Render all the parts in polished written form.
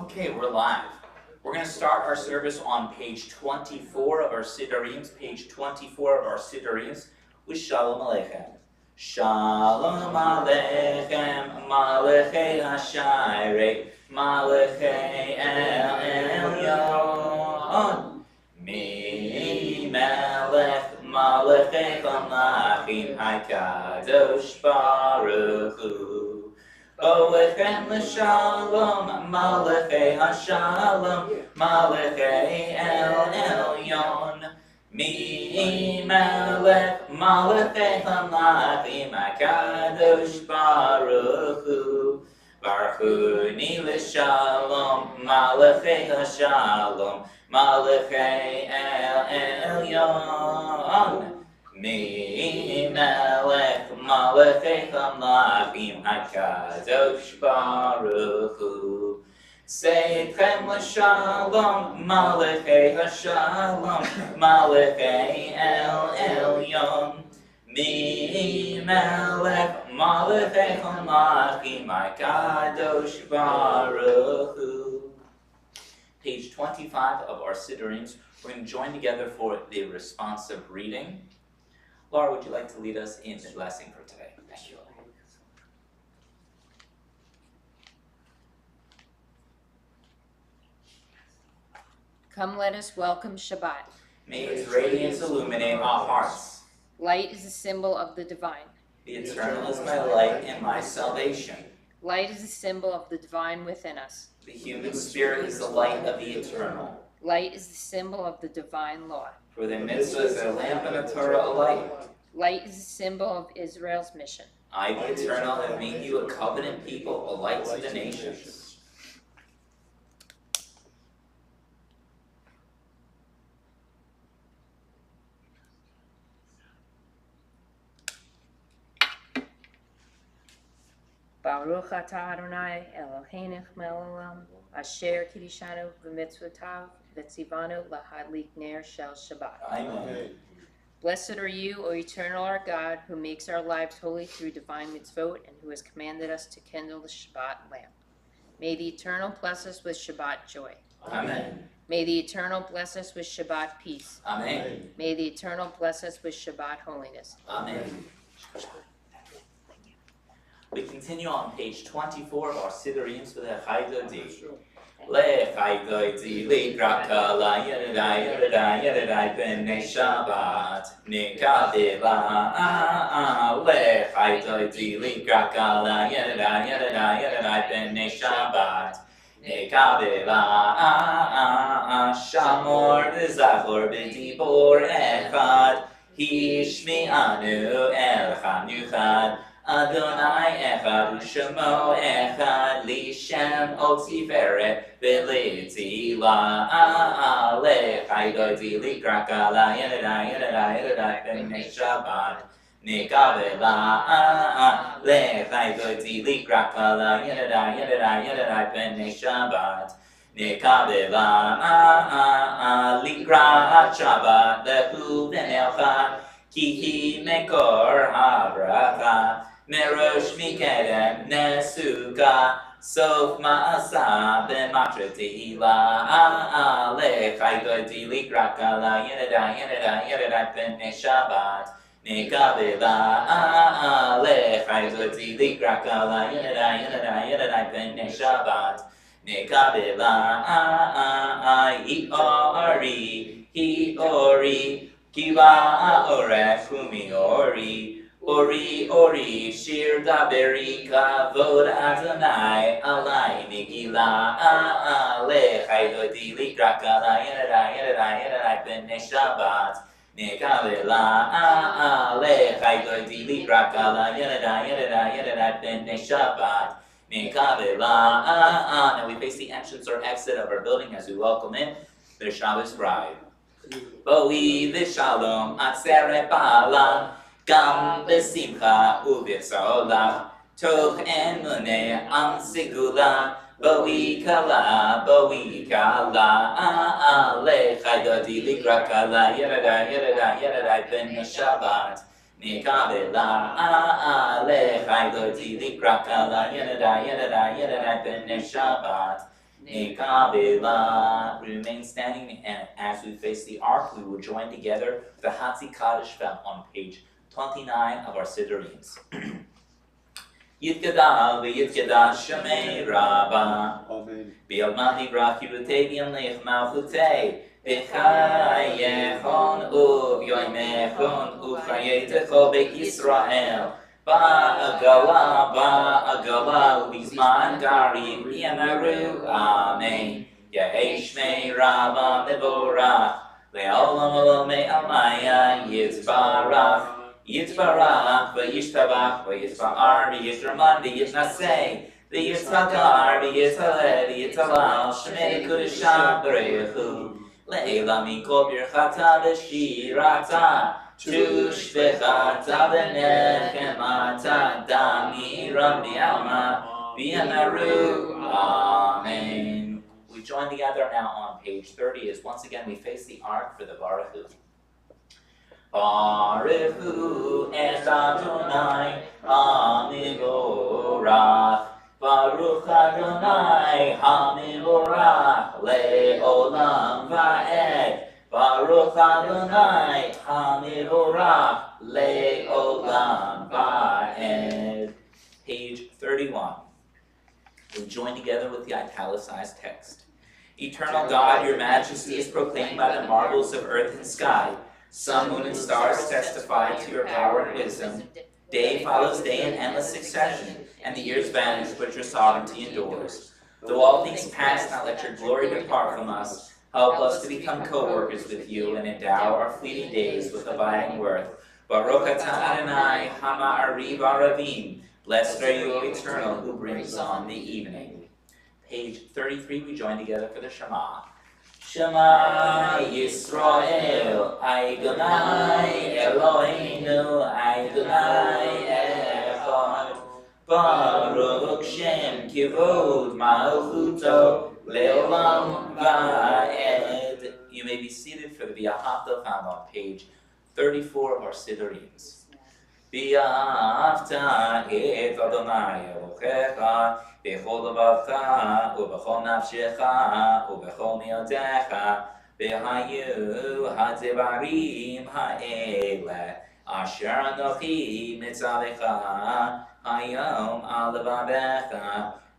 Okay, we're live. We're going to start our service on page 24 of our Sidurims, with Shalom Aleichem. Shalom Aleichem, Malachei Hashayre, Malachei El Elyon. Mi Melech, Malachei Chamachim, HaKadosh Baruch Hu. Olechem l'shalom, Malachei Hashalom, Malachei El Elyon. Mi Melech, Malachei Chamachim, HaKadosh Baruch Hu. Baruchuni l'shalom, Malachei Hashalom, Malachei El Elyon. Mi Melech, Malachei Chamachim, HaKadosh Baruch Hu. Seitchem l'shalom, Malachei Hashalom, Malachei El Elyon. Mi Melech, Malachei Chamachim, HaKadosh Baruch Hu. Page 25 of our Sidurims. We're going to join together for the responsive reading. Laura, would you like to lead us in the blessing for today? Thank you. Come, let us welcome Shabbat. May its radiance illuminate our hearts. Light is a symbol of the divine. The eternal is my light and my salvation. Light is a symbol of the divine within us. The human spirit is the light of the eternal. Light is the symbol of the divine law. For the mitzvah is a lamp and a Torah a light. Light is a symbol of Israel's mission. I, the eternal, have made you a covenant people, a light to the nations. Baruch atah Adonai Eloheinu melech haolam asher kiddushanu b'mitzvotav v'tzivanu lahadlik ner shel Shabbat. Amen. Blessed are you, O eternal our God, who makes our lives holy through divine mitzvot and who has commanded us to kindle the Shabbat lamp. May the eternal bless us with Shabbat joy. Amen. May the eternal bless us with Shabbat peace. Amen. May the eternal bless us with Shabbat holiness. Amen. We continue on page 24 of our Sidurims with a Chaydodi. Lechaydodi likraka la yedadai b'nei Shabbat nikavila. Lechaydodi likraka la yedadai b'nei Shabbat nikavila. Shamor v'zachor b'dibor echad hishmi'anu elchad yuchad. Adonai echad u'shemo echad lishem otziveret v'litzila. Lechaydodi likraka la yedadai b'nei Shabbat nikavela. Lechaydodi likraka la yedadai b'nei Shabbat nikavela. Likrat Shabbat lehu v'nelcha ki hi mekor habracha. Merosh mikedem nesuka sof ma'asa b'matratila. Lechaydodi likraka la yedadai b'nei Shabbat nikavela. Lechaydodi likraka la yedadai b'nei Shabbat nikavela. Hi-ori, kiva orech humi ori. Ori, shir daberi kavod Adonai alai nigila. Lechaydodi likraka la yedadai b'nei Shabbat nikavela. Lechaydodi likraka la yedadai b'nei Shabbat nikavela. Now we face the entrance or exit of our building as we welcome in the Shabbos bride. Boi v'shalom atzeret ba'ala. Gam b'simcha u'b'tzolach, toch emuneh am sigula, boi kala, lechaydodi likraka la yedadai b'nei Shabbat nikavela. Lechaydodi likraka la yedadai b'nei Shabbat Nekavela. Remain standing, and as we face the ark, we will join together the Hatzi Kaddish fell on page 29 of our Siddureens. Yitkadal v'yitkadal Shemei Rabba. Amen. B'yalmati brachirutei v'yamlech malchutei. V'chayechon u'v'yoymechon u'chayetecho be'Yisrael. Ba'agala u'bizman garim v'yamaru. Amen. Yehei Shmei Rabba mevorach. Le'olam olomei amaya yitzbarach. Yitzbarach, v'yishtabach, v'yitzba'ar, v'yishraman, v'yitnaseh, v'yitzhakar, v'yithaleh, v'yithalal, shemei kudesham b'reichu, le'ela mikol birchata v'shirata, tushvechata v'nechemata, damiram v'yalma, v'yamaru. Amen. We join together now on page 30 as once again we face the ark for the Baruchu. Baruchu es Adonai HaMivorach. Baruch Adonai HaMivorach le'olam va'ed. Baruch Adonai HaMivorach le'olam va'ed. Page 31. We join together with the italicized text. Eternal God, your majesty is proclaimed by the marvels of earth and sky. Sun, moon, and stars testify to your power and wisdom. Day follows day in endless succession, and the years vanish, but your sovereignty endures. Though all things pass, not let your glory depart from us. Help us to become co-workers with you and endow our fleeting days with abiding worth. Baruch atah Adonai ha'ma'ariv aravim. Blessed are you, O Eternal, who brings on the evening. Page 33, we join together for the Shema. Shema Yisrael, Adonai Eloheinu, Adonai Echad. Baruch Shem Kivod Malchuto Leolam Va'ed. You may be seated for the V'ahavta found on page 34 of our Siddureens. V'ahavta et Adonai Elohecha b'chol levavecha u'b'chol nafshecha u'b'chol miyotecha v'hayu ha'devarim ha'ele asher anochi mitzavecha hayom al levavecha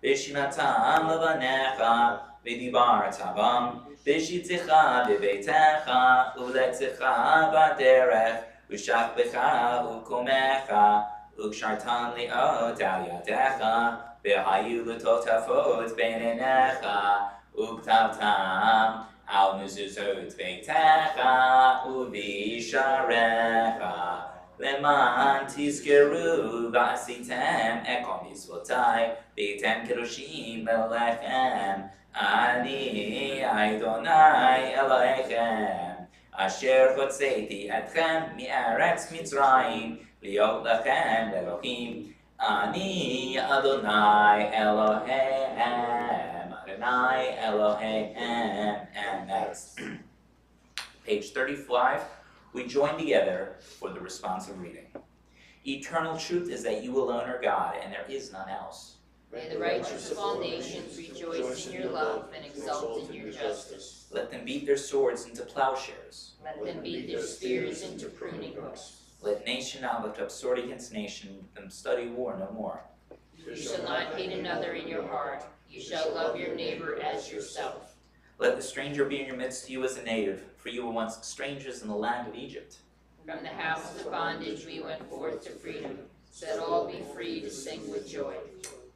v'shinatam levanecha v'dibarta bam v'shitzecha b'beitecha u'letzecha b'derech v'shachbecha u'komecha u'kshartan li'ot al yadecha v'hayu l'totafot beinenecha u'ktavtam al mezuzot beitecha u'visharecha leman tizkeru v'asitem ekol mitzvotai v'yitem kedoshim belechem ani Adonai Elohechem asher chotzeiti etchem mi'eretz Mitzrayim liot lechem Elohim Ani Adonai Elohim, Adonai Elohim, and next. Page 35, we join together for the responsive reading. Eternal truth is that you alone are God, and there is none else. May the righteous of all nations rejoice in your love and exult in your justice. Let them beat their swords into plowshares. Let them beat their spears into pruning hooks. Let nation not lift up sword against nation, let them study war no more. You shall not hate another in your heart. You shall love your neighbor as yourself. Let the stranger be in your midst to you as a native, for you were once strangers in the land of Egypt. From the house of bondage we went forth to freedom. Set all be free to sing with joy.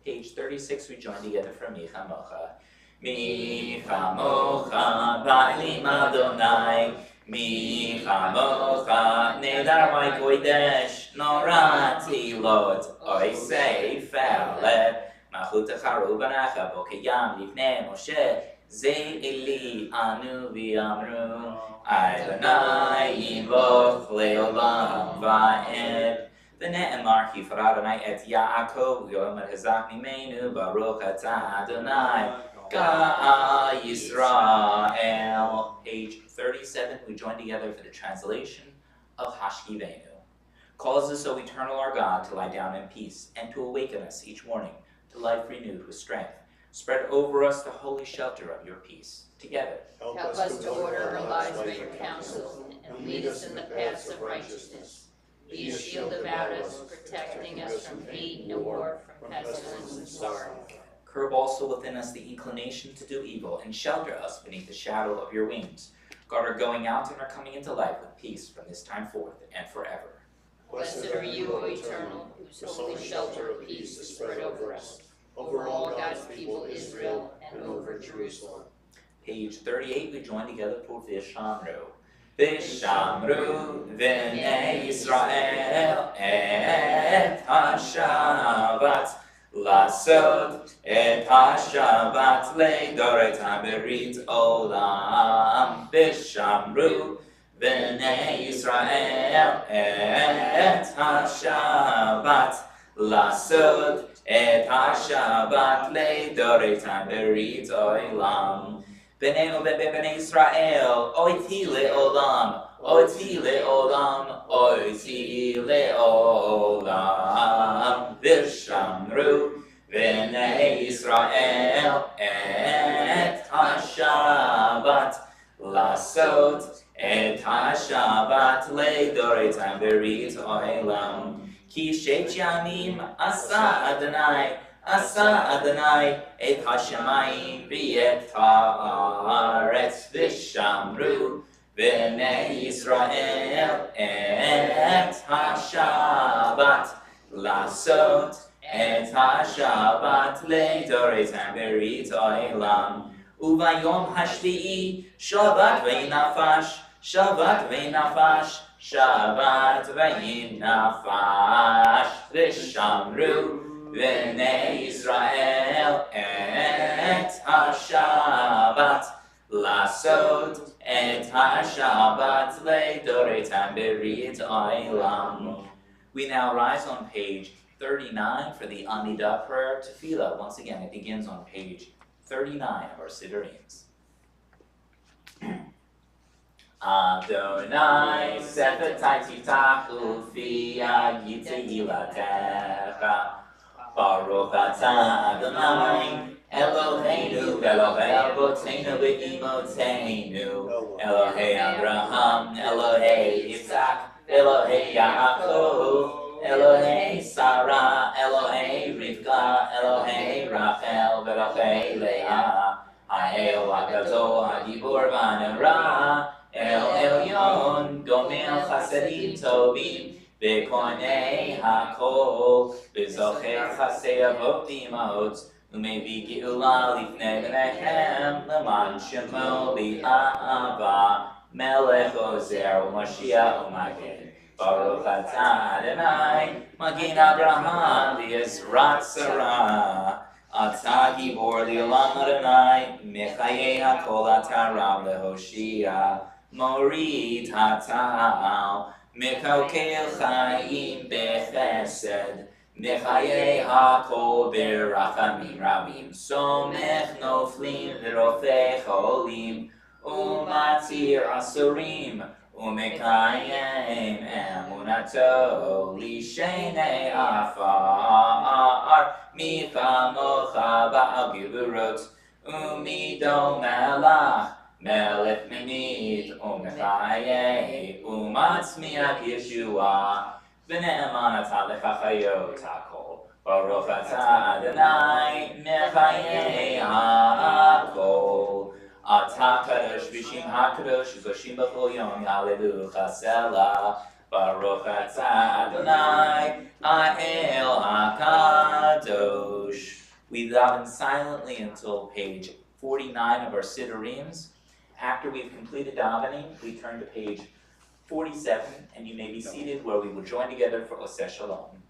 Page 36, we join together for Micha Mocha. Micha Mocha, Ba'alim Adonai. Micha Mocha, Nedar my Kodesh, Norati Lot, Oisei Felet, Machut Charu Banacha, Bokeyam, Livne Moshe, Zei Eli, Anu V'Amru, Adonai Yimloch Leolam Va'ed, V'ne'emar Kifar Adonai et Yaakov, Yomer Hazak Mimenu, Baruch Atah Adonai, God Yisrael. Page 37, we join together for the translation of Hashkivenu. Calls us, O Eternal our God, to lie down in peace, and to awaken us each morning to life renewed with strength. Spread over us the holy shelter of your peace. Together, Help us to order our lives by your counsel, and lead us in the paths of righteousness. Be a shield about us, protecting us from hate and war, from pestilence and sorrow. curb also within us the inclination to do evil, and shelter us beneath the shadow of your wings. Guard our going out and our coming into life with peace from this time forth and forever. Blessed are you, O Eternal, whose holy shelter of peace is spread over us, over all God's people Israel, and over Jerusalem. Page 38, we join together for Vishamru. Vishamru v'nei Yisrael et ha-Shabbat Lasod et ha-Shabbat le'doretam berit olam. Vishamru v'nei Yisrael et ha-Shabbat Lasod et ha-Shabbat le'doretam berit olam. B'nei u'b'nei Yisrael, oiti le'olam, oiti le'olam, oiti le'olam. V'shamru b'nei Yisrael et ha-Shabbat lasot et ha-Shabbat le'doretam berit olam. Ki shet yamim asa Adonai, Asa Adonai et hashamayim v'et haaretz v'shamru v'nei Yisrael et ha-Shabbat lasot et ha-Shabbat le'doretam berit olam. Uvayom hashvi'i Shabbat v'nafash, Shabbat v'nafash, Shabbat v'nafash v'shamru V'nei Yisrael et ha-Shabbat lasot et ha-Shabbat le'doretam berit olam. We now rise on page 39 for the Amidah prayer tefillah. Once again, it begins on page 39 of our Sidurians. Adonai sefetai titach ufi yitehilatecha Baruch atah Adonai, Eloheinu, Elohei Avotenu ve'imotenu, Elohei Abraham, Elohei Yitzhak, Elohei Yaakov, Elohei Sarah, Elohei Rivka, Elohei Rachel, Elohei Leah, Ha'el HaGadol, HaGibor v'Hanara, El Elyon, Gomel Chasedim Tovim, V'konei hakol, v'zocher chasei avot v'imahot, u'mevi ge'ula lifnei b'neihem, leman shemo li'ahava, melech ozer u'mashiach u'magen. Baruch atah Adonai, Magen Abraham v'Yisrat Sarah. Atah gibor li'olam Adonai, mechayei hakol atah rav lehoshia, morid hata'al. Mechakel Chaim bechesed, Mechayei hakol berachamim rabim, Somech noflim v'rofei cholim, Umatir asurim, Umekayem emunato, Lishenei afar, Michamocha ba'al givurot, Umidom melach, Melech Menid, Umechayei, Umatzmiach Yeshua, V'ne'eman atah lechachayot hakol, Baruch atah Adonai, Mechayei hakol. Atah kadosh v'shim hakadosh, Zoshim b'chol yom, Hallelujah selah. Baruch atah Adonai, Ha'el hakadosh. We daven silently until page 49 of our Sidurims. After we've completed davening, we turn to page 47, and you may be seated where we will join together for Oseh Shalom.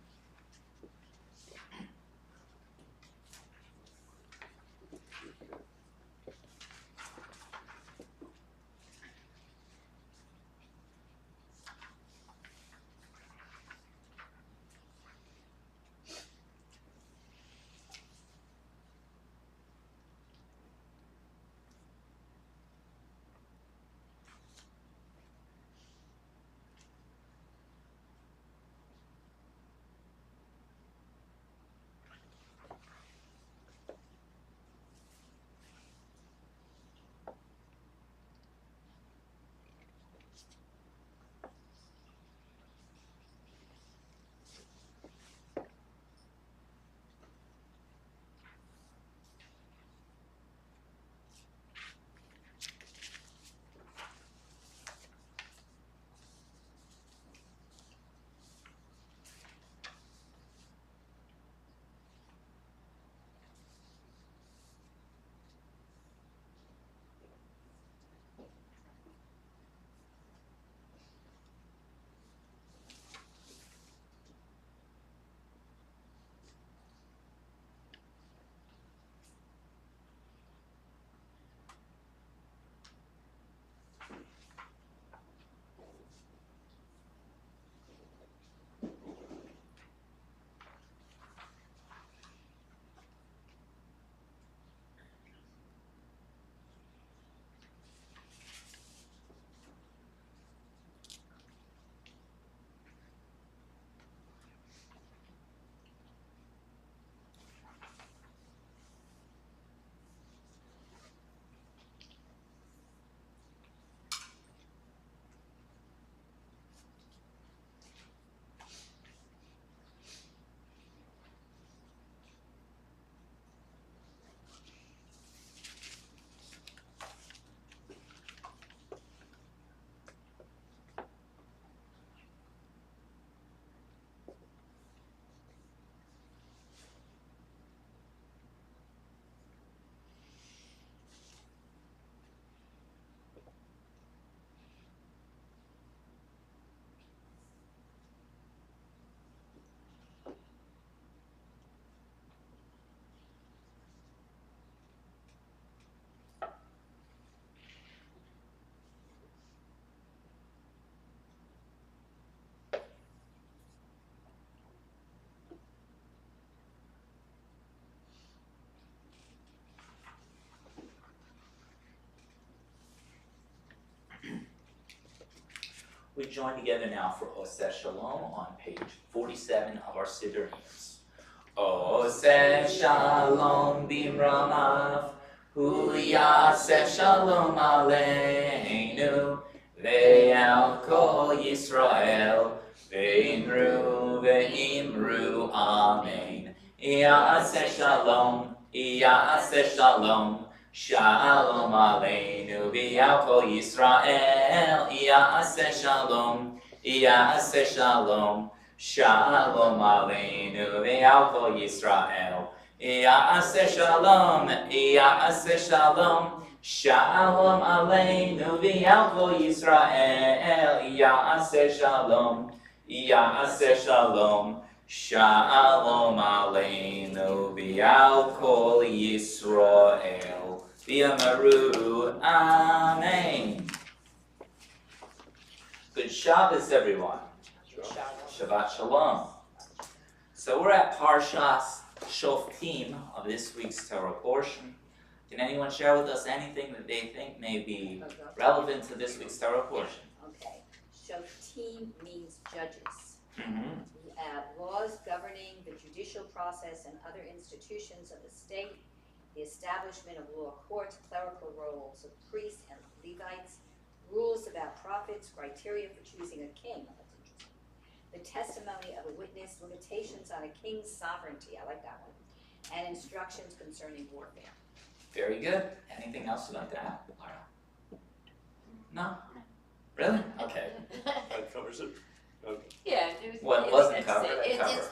we join together now for Oseh Shalom on page 47 of our Siddur hymns. Oseh Shalom bimramav, hu yaseh shalom aleinu, ve'al kol Yisrael, ve'imru ve'imru amen. Yaseh shalom, yaseh shalom, shalom aleinu ve'al kol Yisrael. Yaseh shalom, yaseh shalom, shalom aleinu ve'al kol Yisrael. Yaseh shalom, yaseh shalom, shalom aleinu ve'al kol Yisrael. Yaseh shalom, yaseh shalom, shalom aleinu ve'al kol Yisrael. V'yamaru, amen. Good Shabbos, everyone. Shabbat Shalom. So we're at Parshas Shoftim of this week's Torah portion. Can anyone share with us anything that they think may be relevant to this week's Torah portion? Okay. Shoftim means judges. Mm-hmm. Laws governing the judicial process and other institutions of the state, the establishment of law courts, clerical roles of priests and Levites, rules about prophets, criteria for choosing a king. That's interesting. The testimony of a witness, limitations on a king's sovereignty. I like that one. And instructions concerning warfare. Very good. Anything else about that, Laura? No? Really? Okay. That covers it. Okay. Yeah. What wasn't covered, I covered.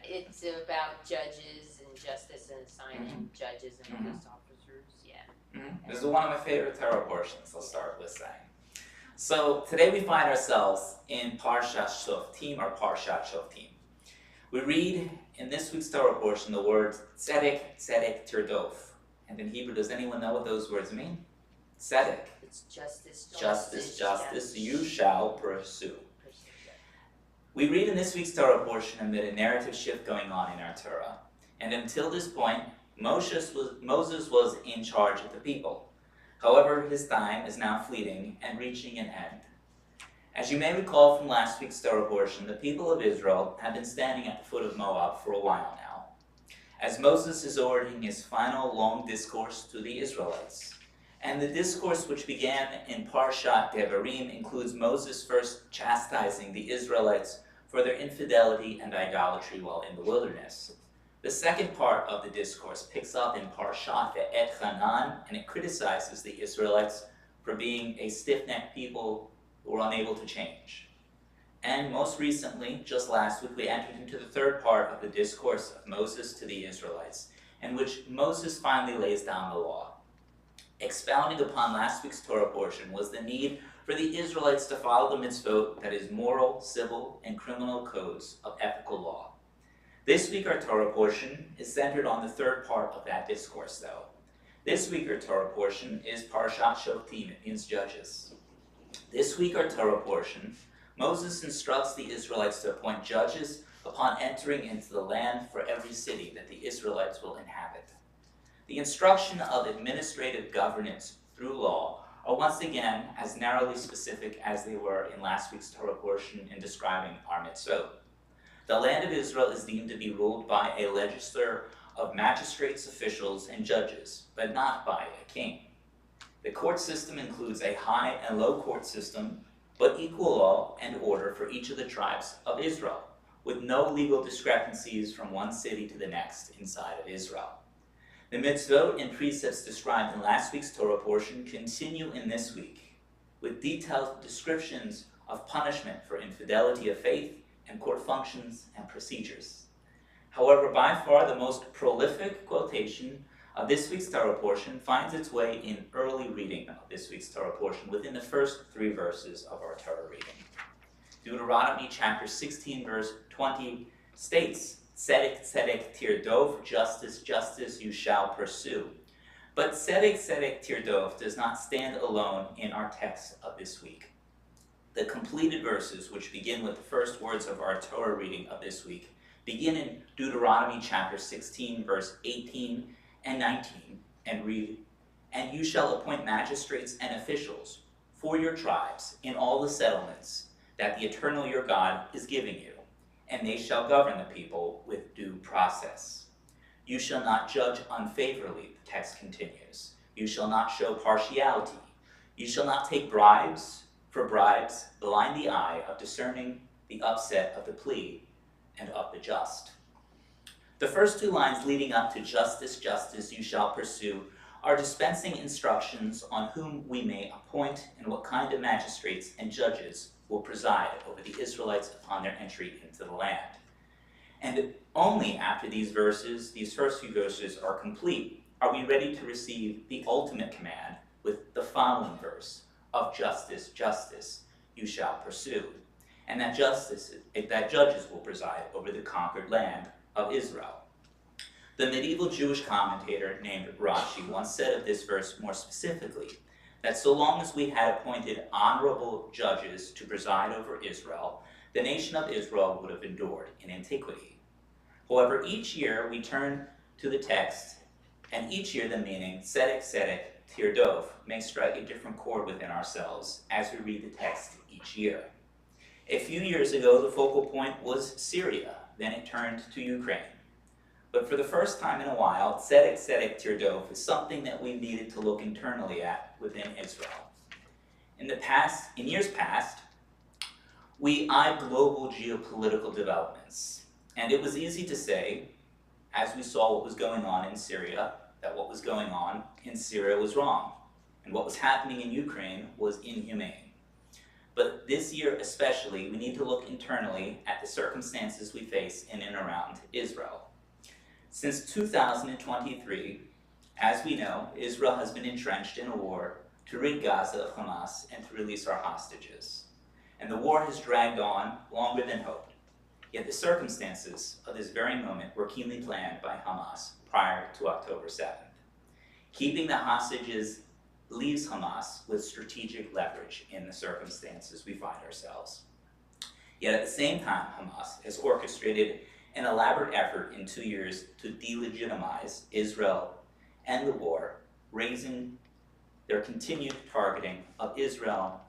It's about judges and justice and assigning judges and police officers, This is one of my favorite Torah portions, I'll start with saying. So today we find ourselves in Parshat Shoftim, or Parshat Shoftim. We read in this week's Torah portion the words tzedek, tzedek, tirdof. And in Hebrew, does anyone know what those words mean? Tzedek, It's justice, justice, justice, you shall pursue. We read in this week's Torah portion amid a narrative shift going on in our Torah. And until this point, Moses was in charge of the people. However, his time is now fleeting and reaching an end. As you may recall from last week's Torah portion, the people of Israel have been standing at the foot of Moab for a while now, as Moses is ordering his final long discourse to the Israelites. And the discourse, which began in Parshat Devarim, includes Moses first chastising the Israelites for their infidelity and idolatry while in the wilderness. The second part of the discourse picks up in Parshat Ve'etchanan, and it criticizes the Israelites for being a stiff-necked people who were unable to change. And most recently, just last week, we entered into the third part of the discourse of Moses to the Israelites, in which Moses finally lays down the law. Expounding upon last week's Torah portion was the need for the Israelites to follow the mitzvot, that is, moral, civil, and criminal codes of ethical law. This week our Torah portion is centered on the third part of that discourse, though. This week our Torah portion is Parshat Shoftim, it means judges. This week our Torah portion, Moses instructs the Israelites to appoint judges upon entering into the land for every city that the Israelites will inhabit. The instruction of administrative governance through law are once again as narrowly specific as they were in last week's Torah portion in describing our mitzvot. The land of Israel is deemed to be ruled by a legislature of magistrates, officials, and judges, but not by a king. The court system includes a high and low court system, but equal law and order for each of the tribes of Israel, with no legal discrepancies from one city to the next inside of Israel. The mitzvot and precepts described in last week's Torah portion continue in this week, with detailed descriptions of punishment for infidelity of faith and court functions and procedures. However, by far the most prolific quotation of this week's Torah portion finds its way in early reading of this week's Torah portion within the first 3 verses of our Torah reading. Deuteronomy chapter 16 verse 20 states, Tzedek, tzedek, tirdov, justice, justice you shall pursue. But tzedek, tzedek, tirdov does not stand alone in our text of this week. The completed verses, which begin with the first words of our Torah reading of this week, begin in Deuteronomy chapter 16 verse 18 and 19 and read, And you shall appoint magistrates and officials for your tribes in all the settlements that the Eternal your God is giving you, and they shall govern the people with due process. You shall not judge unfavorably, the text continues. You shall not show partiality. You shall not take bribes, for bribes blind the eye of discerning the upset of the plea and of the just. The first two lines leading up to justice, justice you shall pursue are dispensing instructions on whom we may appoint and what kind of magistrates and judges will preside over the Israelites upon their entry into the land. And only after these verses, these first few verses are complete, are we ready to receive the ultimate command with the following verse of justice, justice you shall pursue, and that judges will preside over the conquered land of Israel. The medieval Jewish commentator named Rashi once said of this verse more specifically, that so long as we had appointed honorable judges to preside over Israel, the nation of Israel would have endured in antiquity. However, each year we turn to the text, and each year the meaning, tzedek, tzedek, tirdov, may strike a different chord within ourselves as we read the text each year. A few years ago, the focal point was Syria, then it turned to Ukraine. But for the first time in a while, tzedek, tzedek, tirdov is something that we needed to look internally at within Israel. In years past, we eyed global geopolitical developments, and it was easy to say, as we saw what was going on in Syria, that what was going on in Syria was wrong, and what was happening in Ukraine was inhumane. But this year especially, we need to look internally at the circumstances we face in and around Israel. Since 2023, as we know, Israel has been entrenched in a war to rid Gaza of Hamas and to release our hostages. And the war has dragged on longer than hoped. Yet the circumstances of this very moment were keenly planned by Hamas prior to October 7th. Keeping the hostages leaves Hamas with strategic leverage in the circumstances we find ourselves. Yet at the same time, Hamas has orchestrated an elaborate effort in 2 years to delegitimize Israel and the war, raising their continued targeting of Israel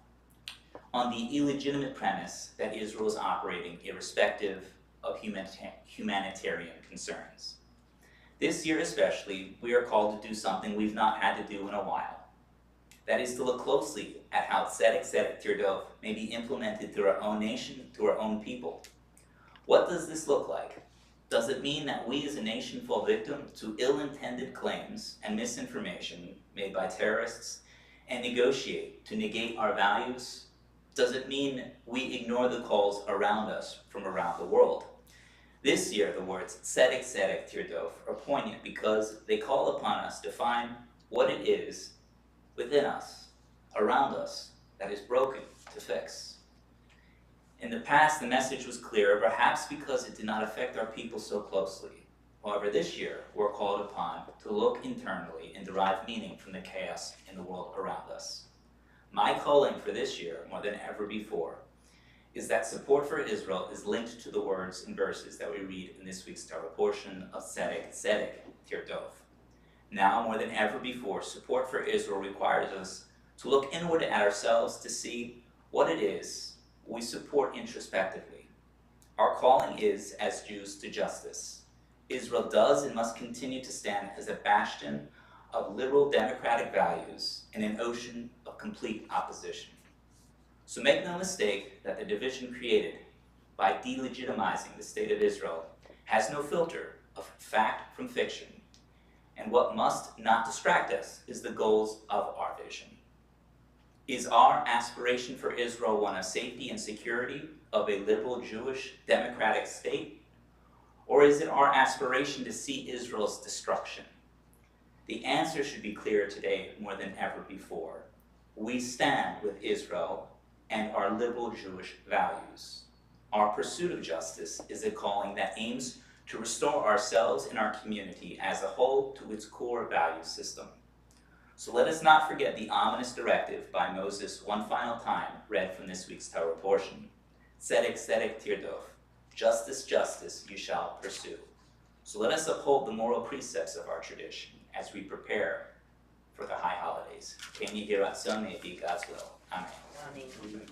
on the illegitimate premise that Israel is operating irrespective of humanitarian concerns. This year especially, we are called to do something we've not had to do in a while. That is to look closely at how tzedek, tzedek, tirdov may be implemented through our own nation, through our own people. What does this look like? Does it mean that we as a nation fall victim to ill-intended claims and misinformation made by terrorists and negotiate to negate our values? Does it mean we ignore the calls around us from around the world? This year, the words tzedek, tzedek, tirdov are poignant because they call upon us to find what it is within us, around us, that is broken to fix. In the past, the message was clear, perhaps because it did not affect our people so closely. However, this year, we're called upon to look internally and derive meaning from the chaos in the world around us. My calling for this year, more than ever before, is that support for Israel is linked to the words and verses that we read in this week's Torah portion of tzedek, tzedek, tirdov. Now, more than ever before, support for Israel requires us to look inward at ourselves to see what it is we support introspectively. Our calling is, as Jews, to justice. Israel does and must continue to stand as a bastion of liberal democratic values in an ocean of complete opposition. So make no mistake that the division created by delegitimizing the state of Israel has no filter of fact from fiction. And what must not distract us is the goals of our vision. Is our aspiration for Israel one of safety and security of a liberal Jewish democratic state? Or is it our aspiration to see Israel's destruction? The answer should be clear today more than ever before. We stand with Israel and our liberal Jewish values. Our pursuit of justice is a calling that aims to restore ourselves and our community as a whole to its core value system. So let us not forget the ominous directive by Moses one final time read from this week's Torah portion. Tzedek, tzedek, tirdov. Justice, justice you shall pursue. So let us uphold the moral precepts of our tradition as we prepare for the high holidays. Can you hear us? So may it be God's will. Amen. Amen.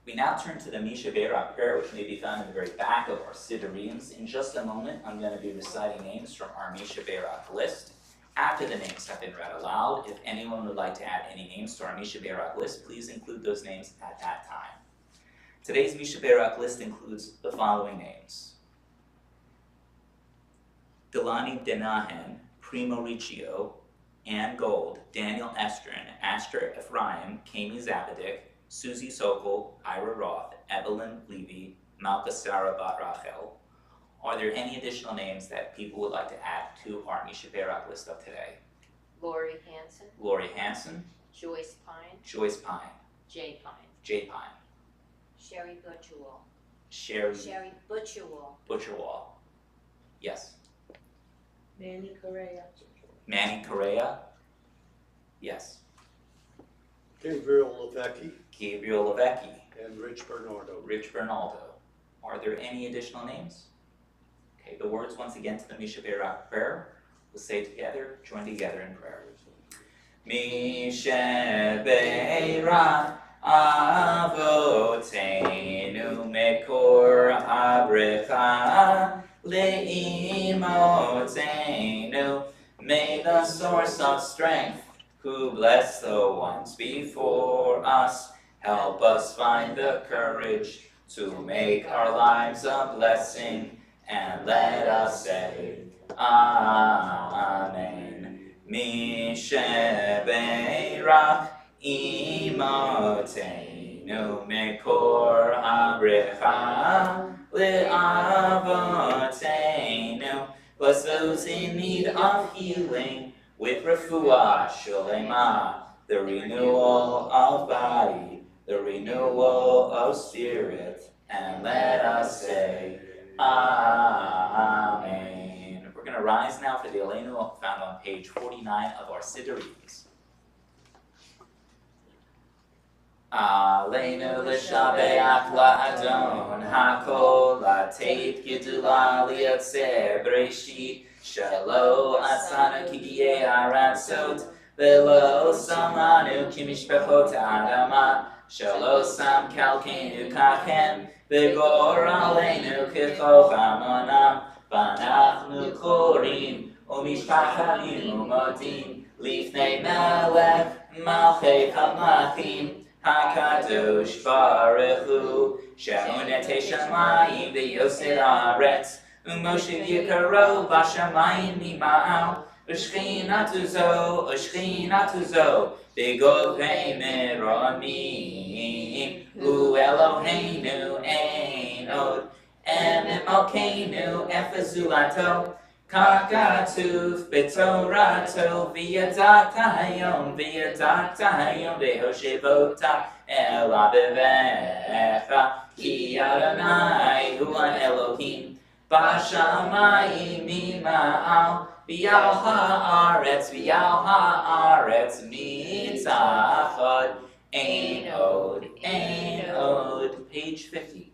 We now turn to the Misha Berak prayer, which may be found in the very back of our Siddurim. In just a moment, I'm going to be reciting names from our Misha Berak list. After the names have been read aloud, if anyone would like to add any names to our Misha Berak list, please include those names at that time. Today's Misha Berak list includes the following names: Delani Denahan, Primo Riccio, Ann Gold, Daniel Estrin, Asher Ephraim, Kami Zapadik, Susie Sokol, Ira Roth, Evelyn Levy, Malka Sarah Bat Rachel. Are there any additional names that people would like to add to our Misha Berak list of today? Lori Hanson, Lori Hanson, Joyce Pine, Joyce Pine, Jay Pine. Jay Pine, Sherry Butcherwall. Sherry Sherry Butcherwall. Butcherwall. Yes. Manny Correa. Manny Correa. Yes. Gabriel Levesque Gabriel Levesque, and Rich Bernardo. Rich Bernaldo. Are there any additional names? Okay, the words once again to the Misha Berak prayer. We'll say together, join together in prayer. Misha Berak Avotenu Mekor Abrecha Leimotenu. May the source of strength, who bless the ones before us, help us find the courage to make our lives a blessing, and let us say, Amen. Misha Berak Imotenu Mekor Abrecha Le'avotenu. Bless those in need of healing with refuah sholema, the renewal of body, the renewal of spirit, and let us say, Amen. We're going to rise now for the Aleinu found on page 49 of our Siddurim. Aleinu l'shabeach la'adon hakol la'teit gidula li'yotzer breshit shelo asanu kigiyei aratzot velo samanu kimishpechot adama shelo sam kalkenu kachem v'gor aleinu k'chol hamonam v'anachnu korim u'mishpachanim u'modim lifnei melech malchei hamachim HaKadosh Baruch Hu, She'unetei Shamayim v'yosir haaretz, u'moshiv yikaro b'shamayim mima'al, u'shchinatu zo, b'govei meromim, u'Eloheinu ein od, emet malkeinu efazulato, Kakatuf b'torato v'yadata hayom v'hoshevota el abevecha ki Adonai hu Elohim b'shamayim mima'al v'yal ha'aretz mitachad ein od. Page 50.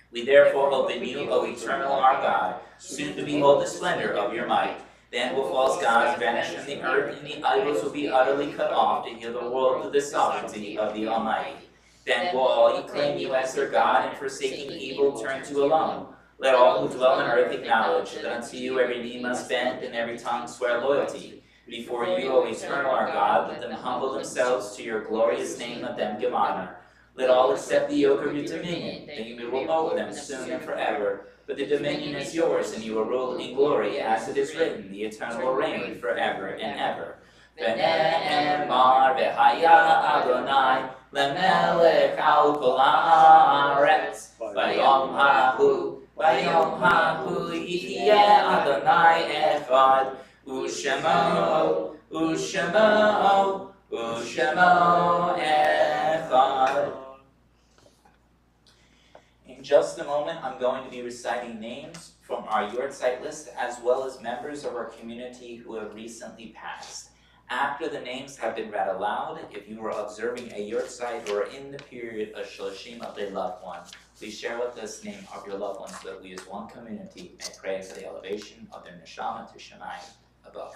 We therefore hope in you, O eternal our God, soon to behold the splendor of your might. Then will false gods vanish from the earth, and the idols will be utterly cut off to heal the world with the sovereignty of the Almighty. Then will all claim you as their God, and forsaking evil turn to alone. Let all who dwell on earth acknowledge that unto you every knee must bend, and every tongue swear loyalty. Before you, O eternal our God, let them humble themselves to your glorious name, let them give honor. Let all accept the yoke of your dominion, that you may rule over them soon and forever. But the dominion is yours, and you will rule in glory, as it is written, the eternal will reign forever and ever. V'ne'emar v'haya Adonai lemelech al kol haaretz. Vayom hahu yihyeh Adonai echad. U'shemo echad. In just a moment, I'm going to be reciting names from our Yortzeit list, as well as members of our community who have recently passed. After the names have been read aloud, if you are observing a Yortzeit or in the period of Shloshim of a loved one, please share with us the name of your loved ones so that we as one community may pray for the elevation of their neshama to Shemayim above.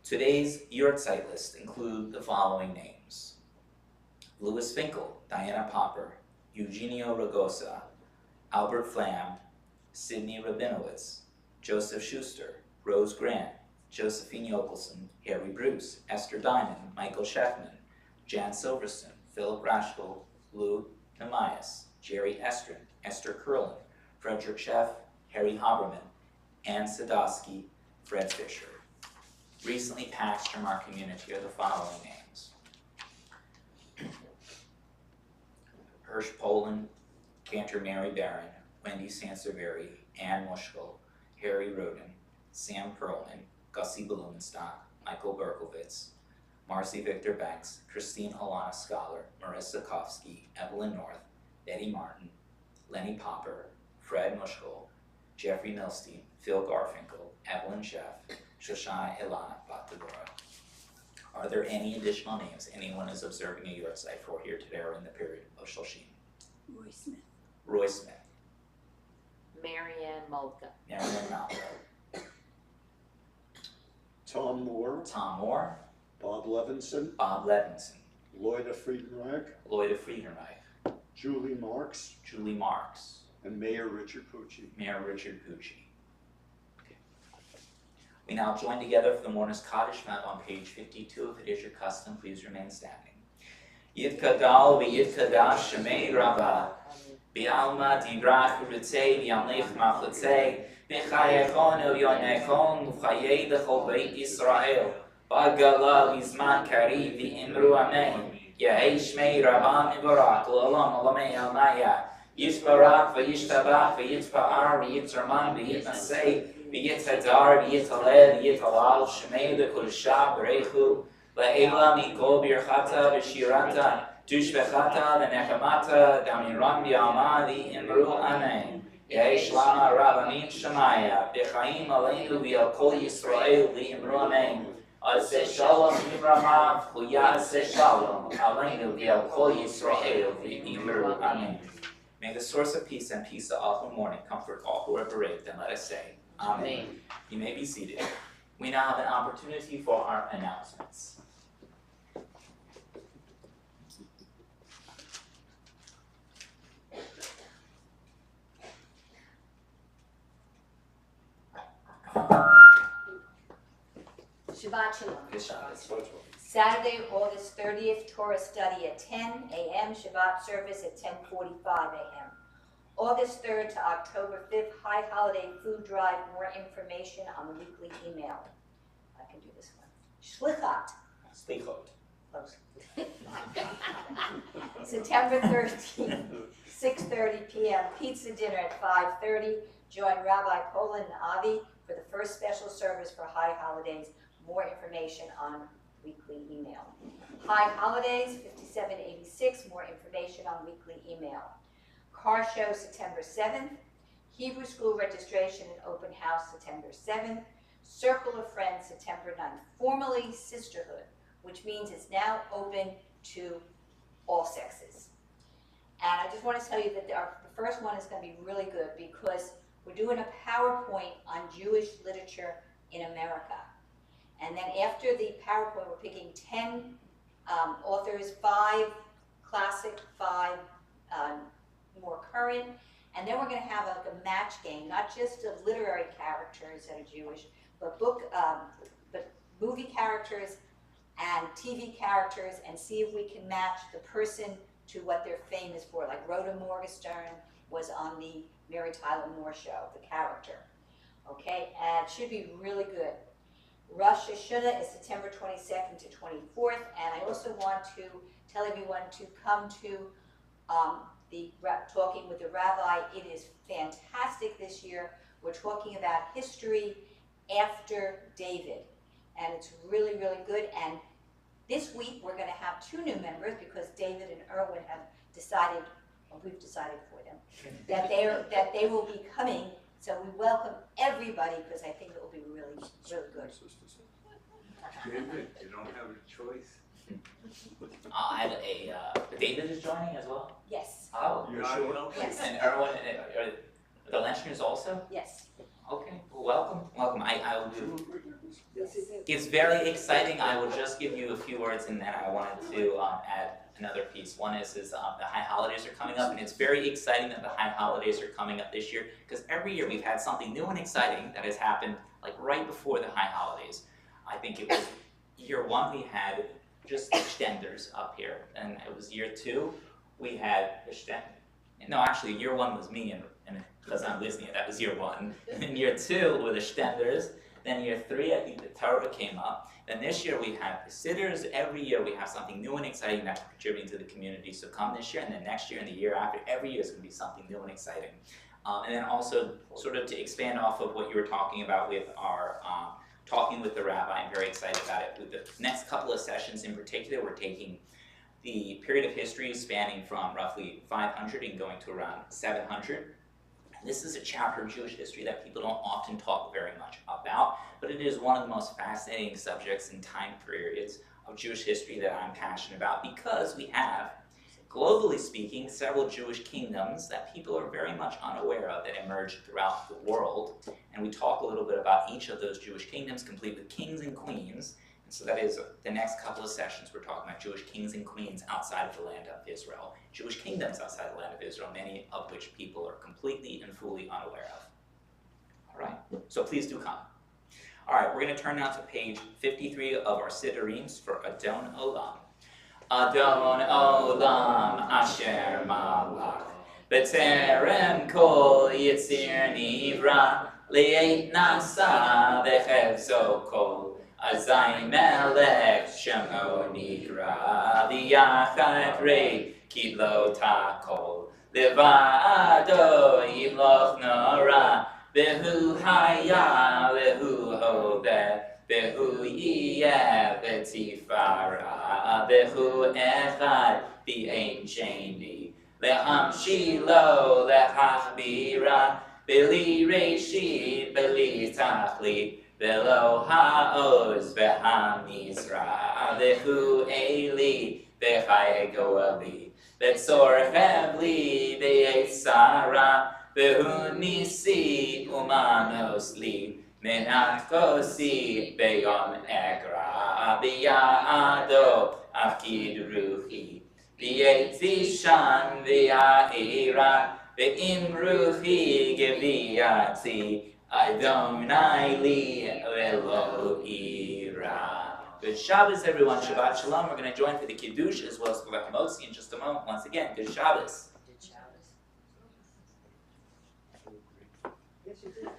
Today's Yortzeit list include the following names: Louis Finkel Diana Popper, Eugenio Ragosa, Albert Flam, Sidney Rabinowitz, Joseph Schuster, Rose Grant, Josephine Yokelson, Harry Bruce, Esther Diamond, Michael Sheffman, Jan Silverstone, Philip Raschkel, Lou Namias, Jerry Estrin, Esther Curlin, Frederick Sheff, Harry Haberman, Ann Sadowski, Fred Fisher. Recently passed from our community are the following names: Hirsch Poland, Cantor Mary Barron, Wendy Sanseveri, Ann Mushkel, Harry Roden, Sam Perlman, Gussie Blumenstock, Michael Berkowitz, Marcy Victor Banks, Christine Alana Scholar, Marissa Kofsky, Evelyn North, Betty Martin, Lenny Popper, Fred Mushkel, Jeffrey Milstein, Phil Garfinkel, Evelyn Sheff, Shoshana Ilana Batagora. Are there any additional names anyone is observing a yahrzeit for here today or in the period of Shoshim? Roy Smith. Roy Smith, Marianne Mulca. Marianne Malco, Tom Moore, Tom Moore, Bob Levinson, Bob Levinson, Lloyda Friedenreich, Lloyda Friedenreich, Julie Marks, Julie Marks, and Mayor Richard Pucci. Mayor Richard Pucci. Okay. We now join together for the Mourner's Kaddish Mount on page 52. If it is your custom, please remain standing. Yitkadal v'yitkadash shemei Rabbah, B'alma tibrach v'ritzei v'yamlich machlatzei, B'chayechon el yonechon v'chayei d'chol beit Yisrael, B'agala v'zman kari v'imru amen, Yehei shmei Rabbah mibarak l'olam olamei almaya, Yishbarak v'yishtabach v'yitpa'ar v'yitzraman v'yitnasei, v'yithadar v'yitalel v'yitalal shemei l'kul shab b'reichu, La'ela mikol birchata v'shirata, tushvechata v'nechamata, damiram b'yalma v'imru amen. Yesh lana rabbanim shemaya, b'chaim aleinu v'al kol Yisrael v'imru amen. Aseh shalom v'ramav, v'yaseh shalom, aleinu v'al kol Yisrael v'imru amen. May the source of peace and peace of all who mourn and comfort all who are bereaved, and let us say, Amen. Amen. You may be seated. We now have an opportunity for our announcements. Shabbat Shalom. Good Shabbos. Saturday, August 30th, Torah study at 10 a.m., Shabbat service at 10:45 a.m. August 3rd to October 5th, High Holiday Food Drive. More information on the weekly email. I can do this one. Shlichat. Slichot. Close. September 13th, 6:30 p.m. Pizza dinner at 5:30. Join Rabbi Poland and Avi for the first special service for High Holidays. More information on weekly email. High Holidays, 5786, more information on weekly email. Car show September 7th. Hebrew school registration and open house September 7th. Circle of Friends September 9th. Formerly Sisterhood, which means it's now open to all sexes. And I just want to tell you that the first one is going to be really good because we're doing a PowerPoint on Jewish literature in America. And then after the PowerPoint, we're picking 10 authors, 5 classic, 5 more current. And then we're going to have a match game, not just of literary characters that are Jewish, but movie characters and TV characters, and see if we can match the person to what they're famous for. Like Rhoda Morgenstern was on the Mary Tyler Moore Show, the character. Okay, and it should be really good. Rosh Hashanah is September 22nd to 24th, and I also want to tell everyone to come to the Talking with the Rabbi. It is fantastic this year. We're talking about history after David, and it's really, really good. And this week we're going to have 2 new members because David and Erwin have decided, well, we've decided for them, that they will be coming. So we welcome everybody because I think it will be really, really good. David, you don't have a choice. I have David is joining as well? Yes, Oh, You're sure? yes, and Erwin, are the Lenchers also? yes. Okay, well, welcome. I will do. Yes. It's very exciting. I will just give you a few words and then I wanted to add another piece. One is the high holidays are coming up, and it's very exciting that the high holidays are coming up this year, because every year we've had something new and exciting that has happened like right before the high holidays. I think it was year 1 we had just the Stenders up here, and it was year 2 we had the no, actually year 1 was me and because I'm listening, that was year 1. And year 2 were the Stenders. Then year 3, I think the Torah came up. Then this year we have the sitters. Every year we have something new and exciting that we're contributing to the community. So come this year, and then next year and the year after, every year is going to be something new and exciting. And then also, sort of to expand off of what you were talking about with our talking with the rabbi, I'm very excited about it. With the next couple of sessions in particular, we're taking the period of history spanning from roughly 500 and going to around 700. This is a chapter of Jewish history that people don't often talk very much about, but it is one of the most fascinating subjects and time periods of Jewish history that I'm passionate about, because we have, globally speaking, several Jewish kingdoms that people are very much unaware of that emerged throughout the world. And we talk a little bit about each of those Jewish kingdoms, complete with kings and queens. So that is the next couple of sessions. We're talking about Jewish kings and queens outside of the land of Israel, Jewish kingdoms outside the land of Israel, many of which people are completely and fully unaware of. All right, so please do come. All right, we're going to turn now to page 53 of our Siddurim for Adon Olam. Adon Olam Asher Malach B'terem Kol Yitzir Nivra Li'et Nasa V'chevzo Kol Azai Melech Shemo Nikra V'yachad Rei Kidlo Takol Levado Yimloch Nora V'hu Haya V'hu Hoveh V'hu Yiyeh V'tifara V'hu Echad V'ein Sheni Le'hamshilo Le'hachbira B'li Reshit B'li Tachlit Velo ha'oz v'hamizra v'hu eli v'chaye goali v'tzor hevli v'yetzara v'hu nisi umanos li menat kosi v'yom egra v'ya'ado afkid ruchi v'yetzi shan v'ya'ira v'im ruchi geviyati Adonai li velo ira. Good Shabbos, everyone. Shabbat Shalom. We're going to join for the Kiddush as well as for the Hamotzi in just a moment. Once again, good Shabbos. Yes, you did.